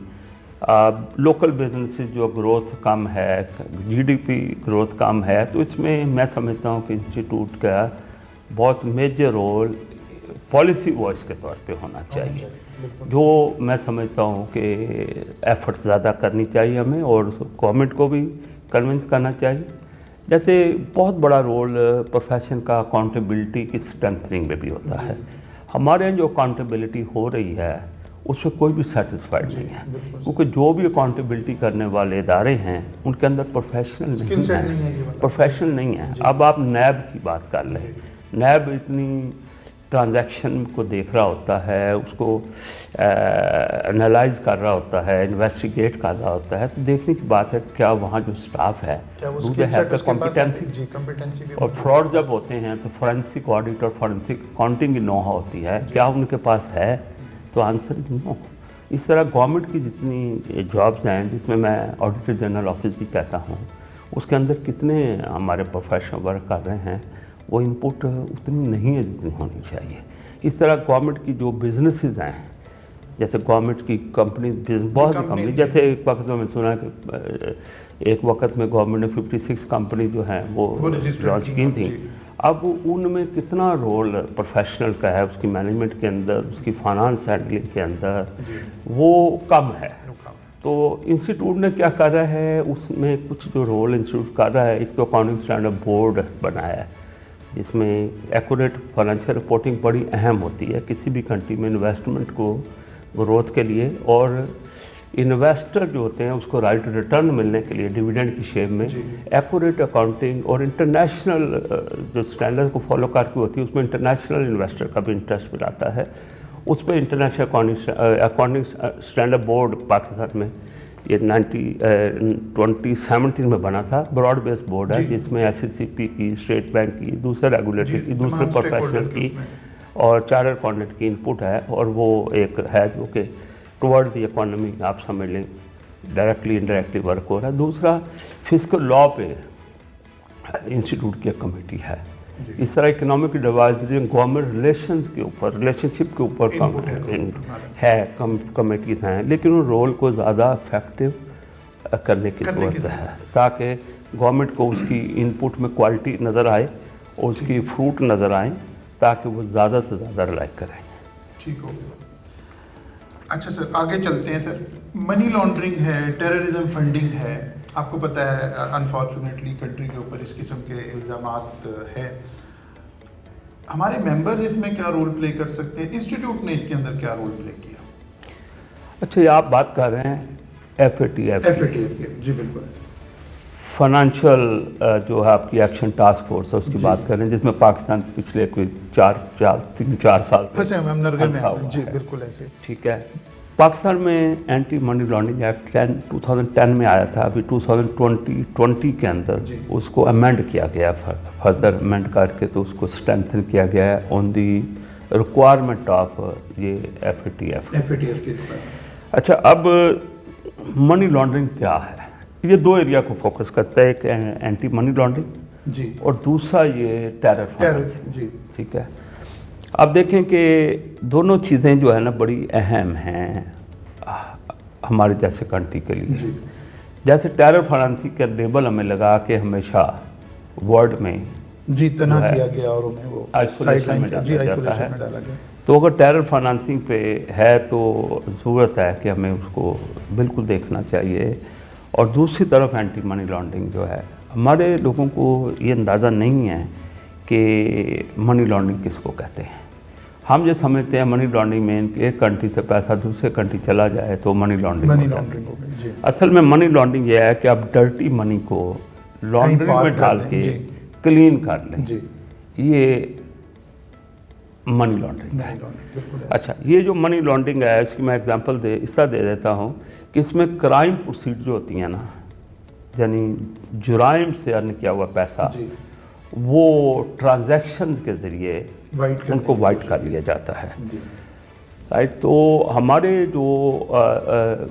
لوکل بزنسز جو گروتھ کم ہے, جی ڈی پی گروتھ کم ہے. تو اس میں سمجھتا ہوں کہ انسٹیٹیوٹ کا بہت میجر رول پالیسی وائس کے طور پہ ہونا چاہیے. جو میں سمجھتا ہوں کہ ایفرٹ زیادہ کرنی چاہیے ہمیں اور گورنمنٹ کو بھی کنونس کرنا چاہیے. جیسے بہت بڑا رول پروفیشن کا اکاؤنٹیبلٹی کی اسٹرینتھنگ میں بھی ہوتا ہے. ہمارے یہاں جو اکاؤنٹیبلٹی ہو رہی ہے اس میں کوئی بھی سیٹسفائڈ نہیں ہے, کیونکہ جو بھی اکاؤنٹیبلٹی کرنے والے ادارے ہیں ان کے اندر پروفیشنل نہیں ہیں. اب آپ نیب کی بات کر لیں, نیب اتنی ٹرانزیکشن کو دیکھ رہا ہوتا ہے, اس کو انالائز کر رہا ہوتا ہے, انویسٹیگیٹ کر رہا ہوتا ہے. تو دیکھنے کی بات ہے کیا وہاں جو اسٹاف ہے کمپیٹنسی, اور فراڈ جب ہوتے ہیں تو فورینسک آڈٹ اور فورینسک اکاؤنٹنگ کی نو ہوتی ہے, کیا ان کے پاس ہے؟ تو آنسر از نو. اس طرح گورنمنٹ کی جتنی جابز ہیں جس میں آڈیٹر جنرل آفس بھی کہتا ہوں, اس کے اندر کتنے ہمارے پروفیشنل ورک کر رہے ہیں, وہ ان پٹ اتنی نہیں ہے جتنی ہونی چاہیے. اس طرح گورنمنٹ کی جو بزنسز ہیں जैसे गवर्नमेंट की कंपनी बहुत सी कंपनी, जैसे एक वक्त में सुना कि एक वक्त में गवर्नमेंट ने 56 कंपनी जो हैं वो लॉन्च की थी। अब उनमें कितना रोल प्रोफेशनल का है उसकी मैनेजमेंट के अंदर, उसकी फाइनेंस हैंडलिंग के अंदर, वो कम है। तो इंस्टीट्यूट ने क्या कर रहा है, उसमें कुछ जो रोल इंस्टीट्यूट कर रहा है, एक तो अकाउंटिंग स्टैंडर्ड बोर्ड बनाया है जिसमें एक्यूरेट फाइनेंशियल रिपोर्टिंग बड़ी अहम होती है किसी भी कंट्री में इन्वेस्टमेंट को ग्रोथ के लिए, और इन्वेस्टर जो होते हैं उसको राइट रिटर्न मिलने के लिए डिविडेंड की शेप में एक्यूरेट अकाउंटिंग और इंटरनेशनल जो स्टैंडर्ड को फॉलो करके होती है उसमें इंटरनेशनल इन्वेस्टर का भी इंटरेस्ट भी आता है। उस पर international accounting standard board Pakistan में ये 2017 में बना था। ब्रॉड बेस्ड बोर्ड है जिसमें SCCP की, स्टेट बैंक की, दूसरे रेगुलेटर की, दूसरे प्रोफेशनल की और चार्टर्ड अकाउंटेंट की इनपुट है, और वो एक है जो कि टुवर्ड द इकोनॉमी आप समझ लें डायरेक्टली इनडायरेक्टली वर्क हो रहा है। दूसरा फिस्कल लॉ पे इंस्टीट्यूट की कमेटी है। इस तरह इकोनॉमिक एडवाइजरी गवर्नमेंट रिलेशंस के ऊपर, रिलेशनशिप के ऊपर कमेटीज हैं, लेकिन उन रोल को ज़्यादा इफेक्टिव करने की ज़रूरत है ताकि गवर्नमेंट को उसकी इनपुट में क्वालिटी नज़र आए और उसकी फ्रूट नज़र आए ताकि वो ज़्यादा से ज़्यादा रिलाई करें। ठीक हो गया। अच्छा सर, आगे चलते हैं सर। मनी लॉन्ड्रिंग है, टेररिज्म फंडिंग है, आपको पता है अनफॉर्चुनेटली कंट्री के ऊपर इस किस्म के इल्ज़ामात हैं। हमारे मेंबर्स इसमें क्या रोल प्ले कर सकते हैं? इंस्टीट्यूट ने इसके अंदर क्या रोल प्ले किया? अच्छा, ये आप बात कर रहे हैं FATF के? जी बिल्कुल। फाइनेंशियल जो है आपकी एक्शन टास्क फोर्स है उसकी बात कर रहे हैं, जिसमें पाकिस्तान पिछले कोई 3-4 साल फंसे हुए हम नरगे में। जी बिल्कुल ऐसे। ठीक है। पाकिस्तान में एंटी मनी लॉन्ड्रिंग एक्ट 2010 में आया था। अभी 2020 के अंदर उसको अमेंड किया गया, फर्दर अमेंड करके तो उसको स्ट्रेंथन किया गया है ऑन दी रिक्वायरमेंट ऑफ ये FATF की। अच्छा, अब मनी लॉन्ड्रिंग क्या है? ये दो एरिया को फोकस करता है, एक एंटी मनी लॉन्ड्रिंग जी और दूसरा ये टेरर फाइनेंसिंग जी। ठीक है। अब देखें कि दोनों चीज़ें जो है ना बड़ी अहम हैं हमारे जैसे कंट्री के लिए। जैसे टेरर फाइनेंसिंग का लेबल हमें लगा के हमेशा वर्ल्ड में जी तना किया गया और उन्हें वो आइसोलेशन में डाला जाता है। डाला गया। तो अगर टेरर फाइनेंसिंग पे है तो ज़रूरत है कि हमें उसको बिल्कुल देखना चाहिए। और दूसरी तरफ एंटी मनी लॉन्ड्रिंग जो है, हमारे लोगों को ये अंदाज़ा नहीं है कि मनी लॉन्ड्रिंग किसको कहते हैं। हम जो समझते हैं मनी लॉन्ड्रिंग में एक कंट्री से पैसा दूसरे कंट्री चला जाए तो मनी लॉन्ड्रिंग हो गई। असल में मनी लॉन्ड्रिंग ये है कि आप डर्टी मनी को लॉन्ड्री में डाल के क्लीन कर लें, ये मनी लॉन्ड्रिंग है। अच्छा, ये जो मनी लॉन्ड्रिंग है इसकी मैं एग्जांपल इस तरह दे देता हूँ कि इसमें क्राइम प्रोसीड जो होती हैं ना, यानी जुराइम से अर्न किया हुआ पैसा वो ट्रांजैक्शन के ज़रिए उनको वाइट कर लिया जाता है, राइट। तो हमारे जो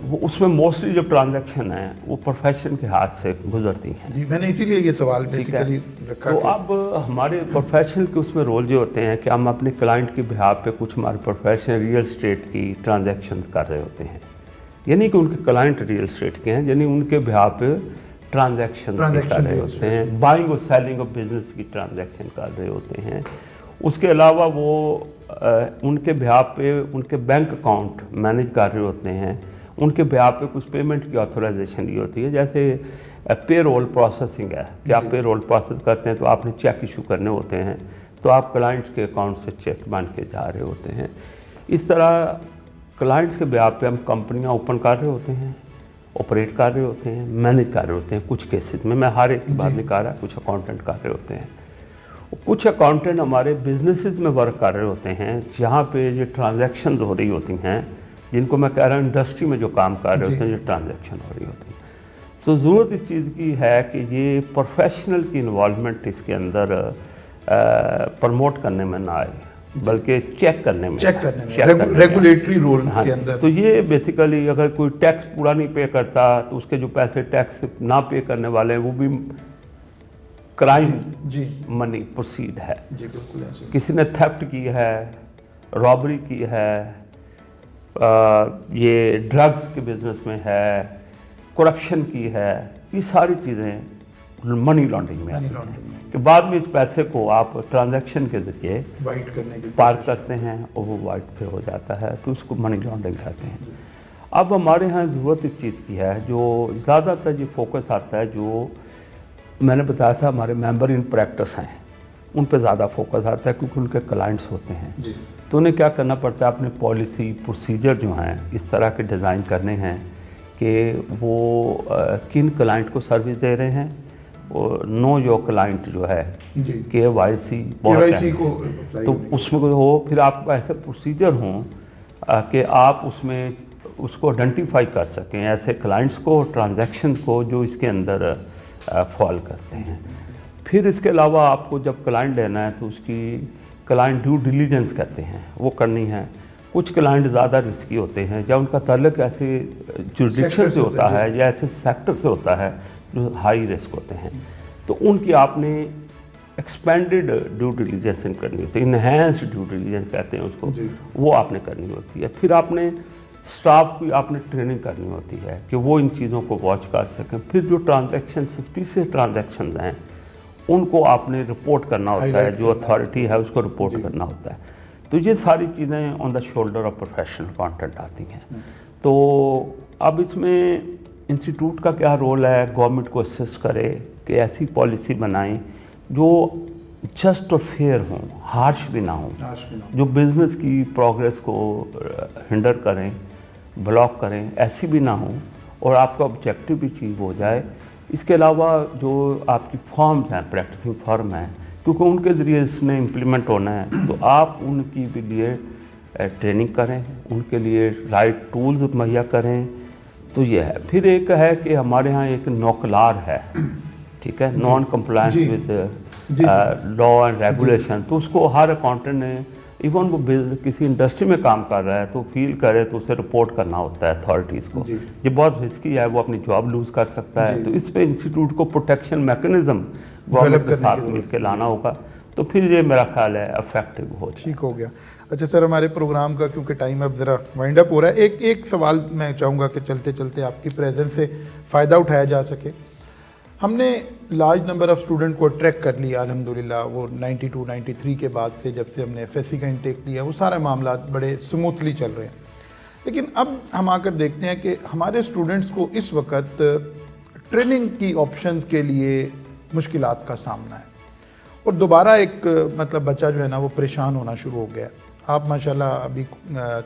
वो उसमें मोस्टली जो ट्रांजैक्शन है वो प्रोफेशन के हाथ से गुजरती हैं। जी, मैंने इसीलिए ये सवाल बेसिकली रखा। तो अब हमारे प्रोफेशनल के उसमें रोल जो होते हैं कि हम अपने क्लाइंट के बिहाफ पे कुछ हमारे प्रोफेशनल रियल स्टेट की ट्रांजैक्शन कर रहे होते हैं, यानी कि उनके क्लाइंट रियल स्टेट के हैं, यानी उनके बिहाफ पे ट्रांजैक्शन कर रहे होते हैं, बाइंग और सेलिंग ऑफ बिजनेस की ट्रांजैक्शन कर रहे होते हैं। उसके अलावा वो उनके बिहाफ पे उनके बैंक अकाउंट मैनेज कर रहे होते हैं, उनके बिहाफ पे कुछ पेमेंट की ऑथराइजेशन दी होती है। जैसे पे रोल प्रोसेसिंग है कि आप पे रोल प्रोसेस करते हैं तो आपने चेक इशू करने होते हैं, तो आप क्लाइंट्स के अकाउंट से चेक बन के जा रहे होते हैं। इस तरह क्लाइंट्स के बिहाफ पे हम कंपनियाँ ओपन कर रहे होते हैं, ऑपरेट कर रहे होते हैं, मैनेज कर रहे होते हैं। कुछ केसेस में मैं हर एक की बात नहीं कर रहा, कुछ अकाउंटेंट कर रहे होते हैं। कुछ अकाउंटेंट हमारे बिजनेसेस में वर्क कर रहे होते हैं जहाँ पे ये ट्रांजैक्शंस हो रही होती हैं, जिनको मैं कह रहा हूँ इंडस्ट्री में जो काम कर रहे होते हैं, जो ट्रांजैक्शन हो रही होती हैं। तो ज़रूरत इस चीज़ की है कि ये प्रोफेशनल की इन्वॉल्वमेंट इसके अंदर प्रमोट करने में ना आए, बल्कि चेक करने में रेगुलेटरी रोल के अंदर। तो ये बेसिकली अगर कोई टैक्स पूरा नहीं पे करता तो उसके जो पैसे टैक्स ना पे करने वाले हैं वो भी क्राइम मनी प्रोसीड है। किसी ने थेफ्ट की है, रॉबरी की है, ये ड्रग्स के बिज़नेस में है, करप्शन की है, ये सारी चीज़ें मनी लॉन्ड्रिंग में आती हैं कि बाद में इस पैसे को आप ट्रांजैक्शन के ज़रिए वाइट करने की पार करते हैं और वो वाइट फिर हो जाता है, तो उसको मनी लॉन्ड्रिंग कहते हैं। अब हमारे यहाँ ज़रूरत इस चीज़ की है, जो ज़्यादातर ये फोकस आता है, जो मैंने बताया था हमारे मेंबर इन प्रैक्टिस हैं, उन पे ज़्यादा फोकस आता है क्योंकि उनके क्लाइंट्स होते हैं। तो उन्हें क्या करना पड़ता है, अपने पॉलिसी प्रोसीजर जो हैं इस तरह के डिज़ाइन करने हैं कि वो किन क्लाइंट को सर्विस दे रहे हैं, और नो योर क्लाइंट जो है KYC बहुत है, तो उसमें हो फिर आपको ऐसे प्रोसीजर हों कि आप उसमें उसको आइडेंटिफाई कर सकें ऐसे क्लाइंट्स को, ट्रांजैक्शन को जो इसके अंदर फॉल करते हैं। फिर इसके अलावा आपको जब क्लाइंट लेना है तो उसकी क्लाइंट ड्यू डिलीजेंस कहते हैं, वो करनी है। कुछ क्लाइंट ज़्यादा रिस्की होते हैं या उनका ताल्लुक ऐसे जुरिडिक्शन से होता है या ऐसे सेक्टर से होता है जो हाई रिस्क होते हैं, तो उनकी आपने एक्सपेंडेड ड्यू डिलीजेंस करनी होती है, इन्हेंस्ड ड्यू डिलीजेंस कहते हैं उसको, वो आपने करनी होती है। फिर आपने स्टाफ की आपने ट्रेनिंग करनी होती है कि वो इन चीज़ों को वॉच कर सकें। फिर जो ट्रांजैक्शन सस्पिशियस ट्रांजैक्शन हैं उनको आपने रिपोर्ट करना होता है, जो अथॉरिटी है उसको रिपोर्ट करना होता है। तो ये सारी चीज़ें on the shoulder of professional accountant आती हैं। तो अब इसमें इंस्टीट्यूट का क्या रोल है, गवर्नमेंट को असिस्ट करे कि ऐसी पॉलिसी बनाएं जो जस्ट और फेयर हों, हार्श भी ना हों, जो बिज़नेस की प्रोग्रेस को हिंडर करें, ब्लॉक करें, ऐसी भी ना हों, और आपका ऑब्जेक्टिव भी अचीव हो जाए। इसके अलावा जो आपकी फॉर्म्स हैं, प्रैक्टिसिंग फॉर्म हैं, क्योंकि उनके ज़रिए इसने इम्प्लीमेंट होना है, तो आप उनकी भी लिए ट्रेनिंग करें, उनके लिए राइट टूल्स मुहैया करें। तो ये है। फिर एक है कि हमारे यहाँ एक नौकलार है, ठीक है, non compliance with law and regulation, तो उसको हर अकाउंटेंट ने, इवन वो किसी इंडस्ट्री में काम कर रहा है तो फील करे तो उसे रिपोर्ट करना होता है अथॉरिटीज़ को। ये बहुत रिस्की है, वो अपनी जॉब लूज़ कर सकता है। तो इस पे इंस्टीट्यूट को प्रोटेक्शन मैकेनिज्म गवर्नमेंट के साथ मिलकर लाना होगा, तो फिर ये मेरा ख्याल है इफेक्टिव हो। ठीक हो गया। अच्छा सर, हमारे प्रोग्राम का क्योंकि टाइम अब ज़रा वाइंड अप हो रहा है, एक सवाल मैं चाहूँगा कि चलते चलते आपकी प्रेजेंस से फ़ायदा उठाया जा सके। हमने लार्ज नंबर ऑफ़ स्टूडेंट को अट्रैक्ट कर लिया अल्हम्दुलिल्लाह, वो 92-93 के बाद से, जब से हमने FSC का इंटेक लिया, वो सारे मामला बड़े स्मूथली चल रहे हैं। लेकिन अब हम आकर देखते हैं कि हमारे स्टूडेंट्स को इस वक्त ट्रेनिंग की ऑप्शंस के लिए मुश्किलात का सामना है, और दोबारा एक मतलब बच्चा जो है ना वो परेशान होना शुरू हो गया। आप माशाल्लाह अभी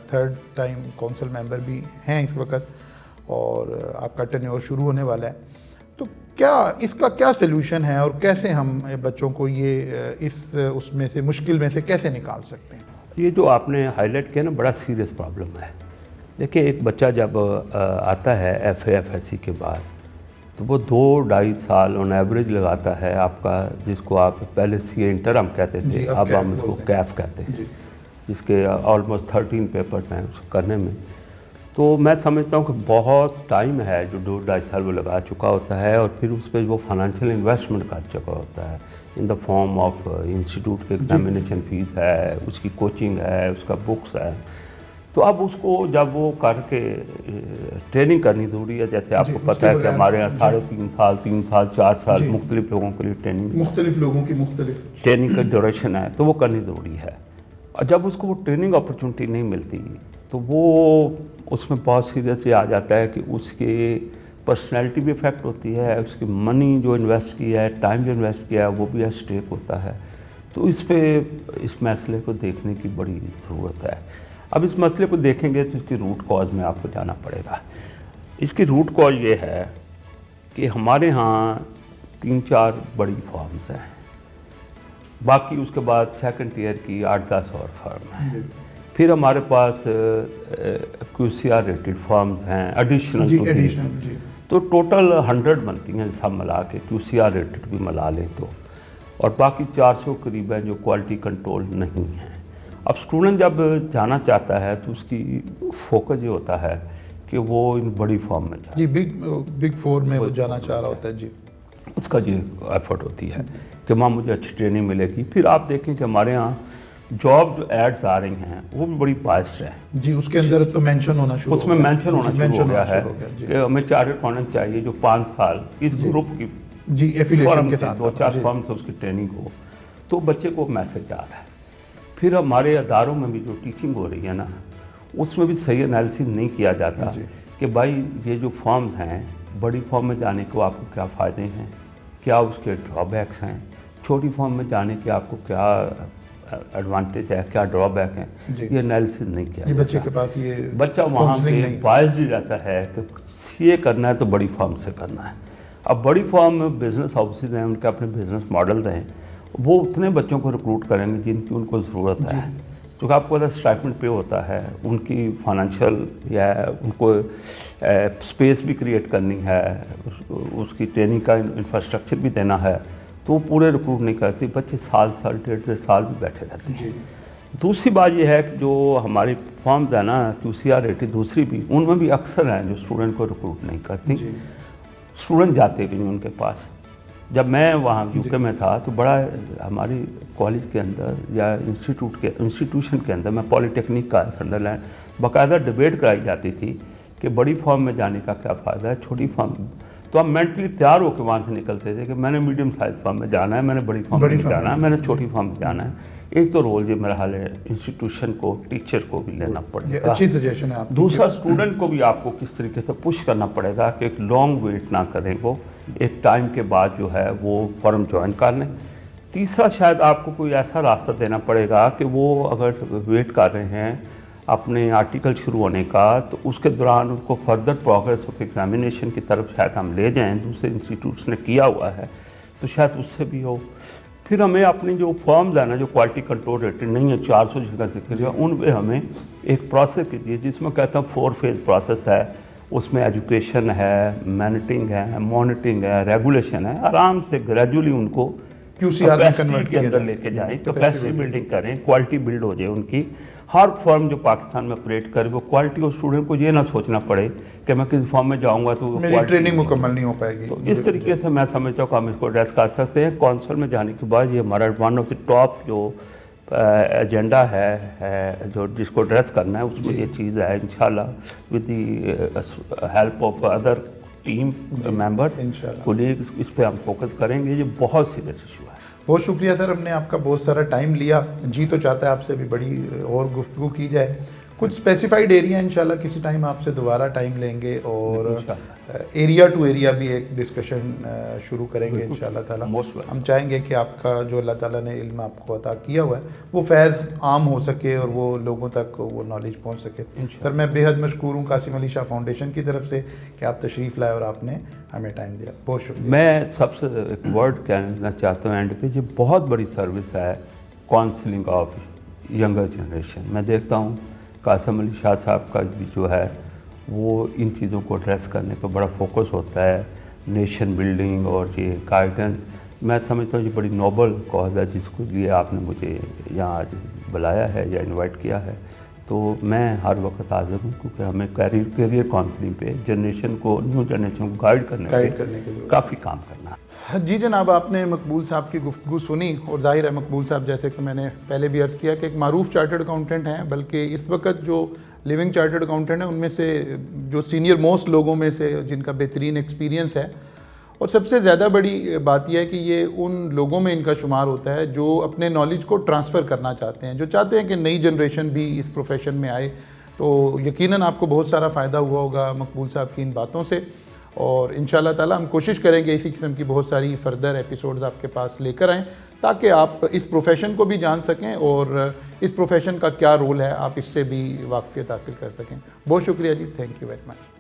3rd टाइम काउंसिल मेंबर भी हैं इस वक्त, और आपका टेन्योर शुरू होने वाला है। तो क्या इसका क्या सलूशन है, और कैसे हम बच्चों को ये इस उसमें से मुश्किल में से कैसे निकाल सकते हैं? ये जो आपने हाईलाइट किया ना, बड़ा सीरियस प्रॉब्लम है। देखिए, एक बच्चा जब आता है FSC के बाद, तो वो 2-2.5 साल ऑन एवरेज लगाता है आपका, जिसको आप पहले CA इंटर हम कहते थे, अब हम उसको कैफ कहते हैं, जिसके ऑलमोस्ट 13 पेपर्स हैं उसको करने में। तो मैं समझता हूँ कि बहुत टाइम है जो 2-2.5 साल वो लगा चुका होता है, और फिर उस पर वो फाइनेंशियल इन्वेस्टमेंट कर चुका होता है in the form of institute के एग्जामिनेशन फीस है, उसकी कोचिंग है, उसका बुक्स है। तो अब उसको जब वो करके ट्रेनिंग करनी ज़रूरी है, जैसे आपको पता है कि हमारे यहाँ 3.5 साल, 3 साल, 4 साल मुख्तलिफ लोगों के लिए ट्रेनिंग, मुख्तलिफ लोगों की मुख्तलिफ ट्रेनिंग का ड्यूरेशन है, तो वो करनी ज़रूरी है। और जब उसको वो ट्रेनिंग अपॉर्चुनिटी नहीं मिलती, तो वो उसमें बहुत सीरियस ये आ जाता है कि उसकी पर्सनैलिटी भी इफ़ेक्ट होती है, उसकी मनी जो इन्वेस्ट किया है, टाइम जो इन्वेस्ट किया है, वो भी एट स्टेक होता है। तो इस मसले को देखने की बड़ी ज़रूरत है। अब इस मसले को देखेंगे तो इसकी रूट कॉज में आपको जाना पड़ेगा। इसकी रूट कॉज ये है कि हमारे यहाँ 3-4 बड़ी फर्म्स हैं, बाकी उसके बाद सेकंड ईयर की 8-10 और फर्म हैं। फिर हमारे पास QCR रेटेड फर्म्स हैं एडिशनल टू दिस, तो टोटल 100 बनती हैं सब मिला के, QCR रेटेड भी मिला लें तो, और बाकी 400 करीब हैं जो क्वालिटी कंट्रोल नहीं है। अब स्टूडेंट जब जाना चाहता है तो उसकी फोकस ये होता है कि वो इन बड़ी फॉर्म में जाए, जी, बिग 4 में वो जाना चाह रहा होता है जी, उसका ये एफर्ट होती है कि माँ मुझे अच्छी ट्रेनिंग मिलेगी। फिर आप देखें कि हमारे यहाँ जॉब जो एड्स आ रही हैं वो भी बड़ी बायस्ड है जी, उसके अंदर तो मेंशन होना शुरू उसमें मेंशन होना शुरू हो गया है जी। कि हमें चार्टर्ड अकाउंटेंट चाहिए जो 5 साल इस ग्रुप की जी एफिलिएशन फर्म के से साथ 2-4 फर्म से उसकी ट्रेनिंग हो, तो बच्चे को मैसेज आ रहा है। फिर हमारे अदारों में भी जो टीचिंग हो रही है ना, उसमें भी सही एनालिसिस नहीं किया जाता कि भाई ये जो फॉर्म्स हैं, बड़ी फॉर्म में जाने को आपको क्या फ़ायदे हैं, क्या उसके ड्रॉबैक्स हैं, छोटी फॉर्म में जाने के आपको क्या एडवांटेज है, क्या ड्रॉबैक है, ये एनालिसिस नहीं किया जाता। बच्चे के पास ये बच्चा वहाँ पे बायस्ड ही रहता है कि सीए करना है तो बड़ी फॉर्म से करना है। अब बड़ी फॉर्म में बिजनेस हाउसेज हैं, उनके अपने बिजनेस मॉडल हैं, वो उतने बच्चों को रिक्रूट करेंगे जिनकी उनको ज़रूरत है, क्योंकि आपको पता स्टाइपेंड पे होता है, उनकी फाइनेंशियल या उनको स्पेस भी क्रिएट करनी है, उसकी ट्रेनिंग का इंफ्रास्ट्रक्चर भी देना है, तो वो पूरे रिक्रूट नहीं करती, बच्चे साल 1.5 साल भी बैठे रहते हैं। दूसरी बात ये है कि जो हमारी फॉर्म्स है ना QCR रेटी दूसरी भी, उनमें भी अक्सर हैं जो स्टूडेंट को रिक्रूट नहीं करती, स्टूडेंट जाते भी नहीं उनके पास। जब मैं वहाँ UK में था तो बड़ा हमारी कॉलेज के अंदर या इंस्टीट्यूशन के अंदर, मैं पॉलीटेक्निक का सडरलैंड, बाकायदा डिबेट कराई जाती थी कि बड़ी फॉर्म में जाने का क्या फ़ायदा है, छोटी फॉर्म। तो हम मेंटली तैयार होकर वहाँ से निकलते थे कि मैंने मीडियम साइज फॉर्म में जाना है, मैंने बड़ी फॉर्म में जाना है, मैंने छोटी फॉर्म में जाना है। एक तो रोल जो मेरा हाल है इंस्टीट्यूशन को, टीचर को भी लेना पड़ेगा, अच्छी सजेशन है आपकी। दूसरा स्टूडेंट को भी आपको किस तरीके से पुश करना पड़ेगा कि एक लॉन्ग वेट ना करें, वो एक टाइम के बाद जो है वो फॉर्म ज्वाइन कर लें। तीसरा शायद आपको कोई ऐसा रास्ता देना पड़ेगा कि वो अगर वेट कर रहे हैं अपने आर्टिकल शुरू होने का, तो उसके दौरान उनको फर्दर प्रोग्रेस ऑफ एग्जामिनेशन की तरफ शायद हम ले जाएं, दूसरे इंस्टीट्यूट्स ने किया हुआ है तो शायद उससे भी हो। फिर हमें अपनी जो फॉर्म्स है ना, जो क्वालिटी कंट्रोल रेटेड नहीं है 400 जगह के लिए, उन पे हमें एक प्रोसेस कीजिए जिसमें कहता हूँ 4 फेज प्रोसेस है। उसमें एजुकेशन है, मैनेटिंग है, मॉनिटरिंग है, रेगुलेशन है। आराम से ग्रेजुअली उनको QCR में कैपेसिटी कन्वर्ट के अंदर लेके जाएं, कैपेसिटी बिल्डिंग करें, क्वालिटी बिल्ड हो जाए उनकी। हर फॉर्म जो पाकिस्तान में ऑपरेट करे वो क्वालिटी, और स्टूडेंट को ये ना सोचना पड़े कि मैं किस फॉर्म में जाऊंगा तो मेरी ट्रेनिंग मुकम्मल नहीं हो पाएगी। तो इस तरीके से मैं समझता हूँ कि हम इसको एड्रेस कर सकते हैं। कौंसल में जाने के बाद ये हमारा वन ऑफ द टॉप जो एजेंडा है जो जिसको एड्रेस करना है, उसमें ये चीज़ है। इंशाल्लाह with the help of other team member colleagues इस पे हम फोकस करेंगे। ये बहुत सीरियस इशू है। बहुत शुक्रिया सर, हमने आपका बहुत सारा टाइम लिया। जी तो चाहता है आपसे भी बड़ी और गुफ्तगू की जाए। कुछ स्पेसिफाइड एरिया इंशाल्लाह किसी टाइम आपसे दोबारा टाइम लेंगे और एरिया टू एरिया भी एक डिस्कशन शुरू करेंगे इंशाल्लाह ताला। हम चाहेंगे कि आपका जो अल्लाह ताला ने इल्म आपको अता किया हुआ है वो फैज़ आम हो सके और वो लोगों तक वो नॉलेज पहुंच सके। सर मैं बेहद मशकूर हूँ कासिम अली शाह फाउंडेशन की तरफ से कि आप तशरीफ़ लाए और आपने हमें टाइम दिया। बहुत शुक्रिया। मैं सबसे एक वर्ड कहना चाहता हूँ एंड पे, ये बहुत बड़ी सर्विस है काउंसलिंग ऑफ यंगर जनरेशन। मैं देखता हूँ कासिम अली शाह साहब का भी जो है वो इन चीज़ों को एड्रेस करने पर बड़ा फोकस होता है, नेशन बिल्डिंग और ये गाइडेंस। मैं समझता हूँ ये बड़ी नोबल कॉज है जिसको लिए आपने मुझे यहाँ आज बुलाया है या इनवाइट किया है। तो मैं हर वक्त हाजिर हूँ, क्योंकि हमें करियर काउंसलिंग पे जनरेशन को, न्यू जनरेशन को गाइड करने के लिए काफ़ी काम करना है। जी जनाब, आपने मकबूल साहब की गुफ्तगू सुनी और ज़ाहिर है मकबूल साहब जैसे कि मैंने पहले भी अर्ज़ किया कि एक मारूफ चार्टर्ड अकाउंटेंट हैं, बल्कि इस वक्त जो लिविंग चार्टर्ड अकाउंटेंट हैं उनमें से जो सीनियर मोस्ट लोगों में से जिनका बेहतरीन एक्सपीरियंस है। और सबसे ज़्यादा बड़ी बात यह है कि ये उन लोगों में इनका शुमार होता है जो अपने नॉलेज को ट्रांसफ़र करना चाहते हैं, जो चाहते हैं कि नई जनरेशन भी इस प्रोफेशन में आए। तो यकीनन आपको बहुत सारा फ़ायदा हुआ होगा मकबूल साहब की इन बातों से, और इंशाल्लाह ताला हम कोशिश करेंगे इसी किस्म की बहुत सारी फर्दर एपिसोड्स आपके पास लेकर आएँ, ताकि आप इस प्रोफेशन को भी जान सकें और इस प्रोफेशन का क्या रोल है आप इससे भी वाकफियत हासिल कर सकें। बहुत शुक्रिया जी, थैंक यू वेरी मच।